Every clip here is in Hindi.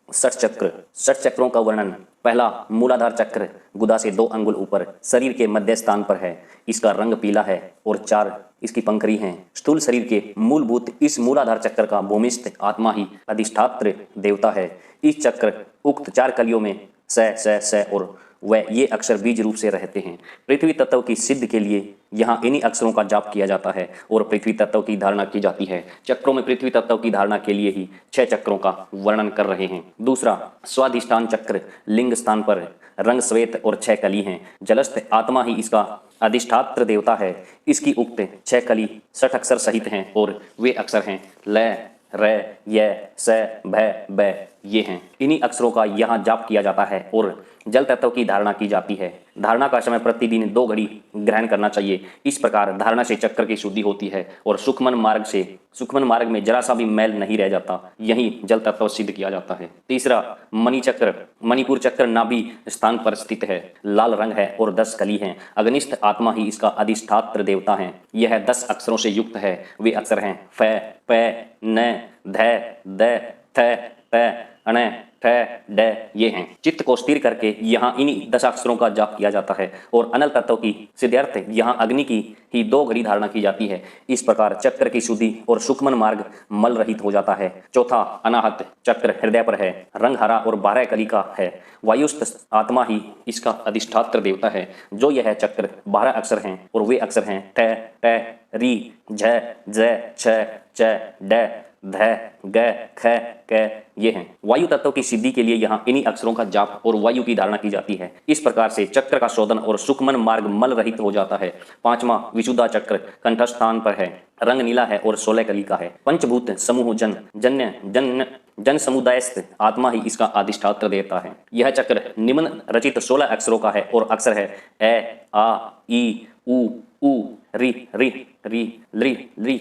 षट चक्र। षट चक्रों का वर्णन। पहला, मूलाधार चक्र गुदा से 2 अंगुल ऊपर शरीर के मध्य स्थान पर है। इसका रंग पीला है और 4 इसकी पंखुड़ी हैं। स्थूल शरीर के मूलभूत इस मूलाधार चक्र का भूमिस्थ आत्मा ही अधिष्ठात्र देवता है। इस चक्र उक्त 4 कलियों में स और वह ये अक्षर बीज रूप से रहते हैं। पृथ्वी तत्व की सिद्ध के लिए यहाँ इन्हीं अक्षरों का जाप किया जाता है और पृथ्वी तत्व की धारणा की जाती है। चक्रों में पृथ्वी तत्व की धारणा के लिए ही 6 चक्रों का वर्णन कर रहे हैं। दूसरा, स्वाधिष्ठान चक्र लिंग स्थान पर रंग श्वेत और 6 कली हैं। जलस्थ आत्मा ही इसका अधिष्ठात्र देवता है। इसकी उक्त 6 कली 6 अक्षर सहित हैं और वे अक्षर हैं ल, र, य, स, भ, ब। ये हैं। इन्हीं अक्षरों का यहाँ जाप किया जाता है और जल तत्व की धारणा की जाती है। धारणा का समय प्रतिदिन 2 घड़ी ग्रहण करना चाहिए। इस प्रकार धारणा से चक्र की शुद्धि होती है और सुखमन मार्ग में जरा सा भी मैल नहीं रह जाता। यही जल तत्व सिद्ध किया जाता है। तीसरा, मणि चक्र। मणिपुर चक्र नाभि स्थान पर स्थित है। लाल रंग है और 10 कली हैं। अग्निस्थ आत्मा ही इसका अधिष्ठात्र देवता है। यह 10 अक्षरों से युक्त है। वे अक्षर हैं फ, प, न, ध, द, थ, प, अण, ठ, ड। ये हैं। चित्त को स्थिर करके यहाँ इन्हीं 10 अक्षरों का जाप किया जाता है और अनल तत्व की सिद्ध्यर्थ यहाँ अग्नि की ही 2 घड़ी धारणा की जाती है। इस प्रकार चक्र की शुद्धि और सुखमन मार्ग मल रहित हो जाता है। चौथा, अनाहत चक्र हृदय पर है। रंग हरा और 12 कली का है। वायुस्थ आत्मा ही इसका अधिष्ठात्र देवता है। जो यह चक्र 12 अक्षर हैं और वे अक्षर हैं ठ, ट, री, झ, ज, छ, च, ड, ध, ग, ख, क। ये हैं। वायु तत्व की सिद्धि के लिए यहाँ इन्हीं अक्षरों का जाप और वायु की धारणा की जाती है। इस प्रकार से चक्र का शोधन और सुखमन मार्ग मल रहित हो जाता है। पांचवा, विशुद्धा चक्र कंठस्थान पर है। रंग नीला है और 16 कली का है। पंचभूत समूह जन समुदायस्थ आत्मा ही इसका अधिष्ठात्र देवता है। यह चक्र निम्न रचित 16 अक्षरों का है और अक्षर है ए, आ, ई, उ, रि, रि, लि,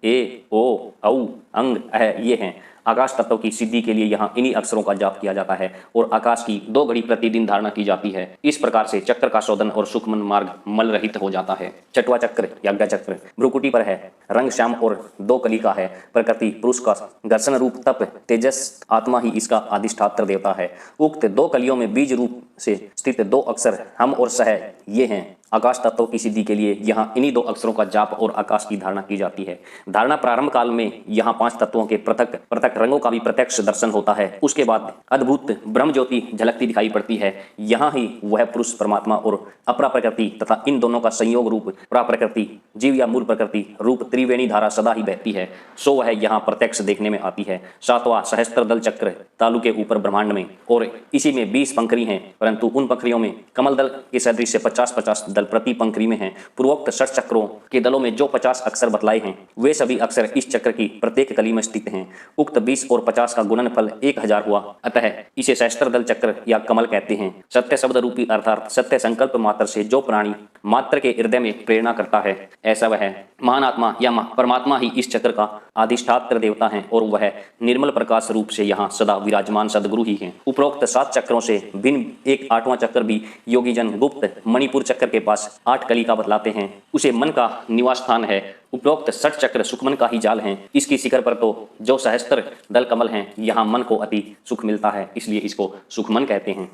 ए, ओ, औ, अंग, अह। ये हैं। आकाश तत्व की सिद्धि के लिए यहाँ इन्हीं अक्षरों का जाप किया जाता है और आकाश की 2 घड़ी प्रतिदिन धारणा की जाती है। इस प्रकार से चक्र का शोधन और सुखमन मार्ग मल रहित हो जाता है। छठवां चक्र यज्ञ चक्र भ्रुकुटी पर है। रंग श्याम और 2 कली का है। प्रकृति पुरुष का घर्षण रूप तप तेजस आत्मा ही इसका अधिष्ठात्र देवता है। उक्त 2 कलियों में बीज रूप से स्थित 2 अक्षर हम और सह ये हैं। आकाश तत्व की सिद्धि के लिए यहाँ इन्हीं 2 अक्षरों का जाप और आकाश की धारणा की जाती है। धारणा प्रारंभ काल में यहाँ 5 तत्वों के पृथक पृथक रंगों का भी प्रत्यक्ष दर्शन होता है। उसके बाद अद्भुत ब्रह्म ज्योति झलकती दिखाई पड़ती है। यहाँ ही वह पुरुष परमात्मा और अपरा प्रकृति तथा इन दोनों का संयोग रूप प्राप्रकृति जीव या मूल प्रकृति रूप त्रिवेणी धारा सदा ही बहती है। सो वह यहाँ प्रत्यक्ष देखने में आती है। 7वां सहस्त्र दल चक्र तालु के ऊपर ब्रह्मांड में और इसी में 20 पंखुड़ी हैं, परंतु उन पंखुड़ियों में कमल दल के सदृश से 50-50 दल प्रति पंखुड़ी में हैं। पूर्वोक्त 6 चक्रों के दलों में जो 50 अक्षर बतलाए हैं वे सभी अक्षर इस चक्र की प्रत्येक कली में स्थित हैं। उक्त 20 और 50 का गुणनफल 1000 हुआ, अतः इसे सहस्त्र दल चक्र या कमल कहते हैं। सत्य शब्द रूपी अर्थात सत्य संकल्प मात्र से जो प्राणी मात्र के हृदय में प्रेरणा करता है, ऐसा वह महान आत्मा या परमात्मा ही इस चक्र का अधिष्ठात्र देवता है और वह निर्मल प्रकाश रूप से यहाँ सदा विराजमान सदगुरु ही हैं। उपरोक्त 7 चक्रों से भिन्न एक 8वां चक्र भी योगी जन गुप्त मणिपुर चक्र के पास 8 कली का बतलाते हैं। उसे मन का निवास स्थान है। उपरोक्त 6 चक्र सुखमन का ही जाल हैं। इसकी शिखर पर तो जो सहस्त्र दल कमल हैं, यहाँ मन को अति सुख मिलता है, इसलिए इसको सुखमन कहते हैं।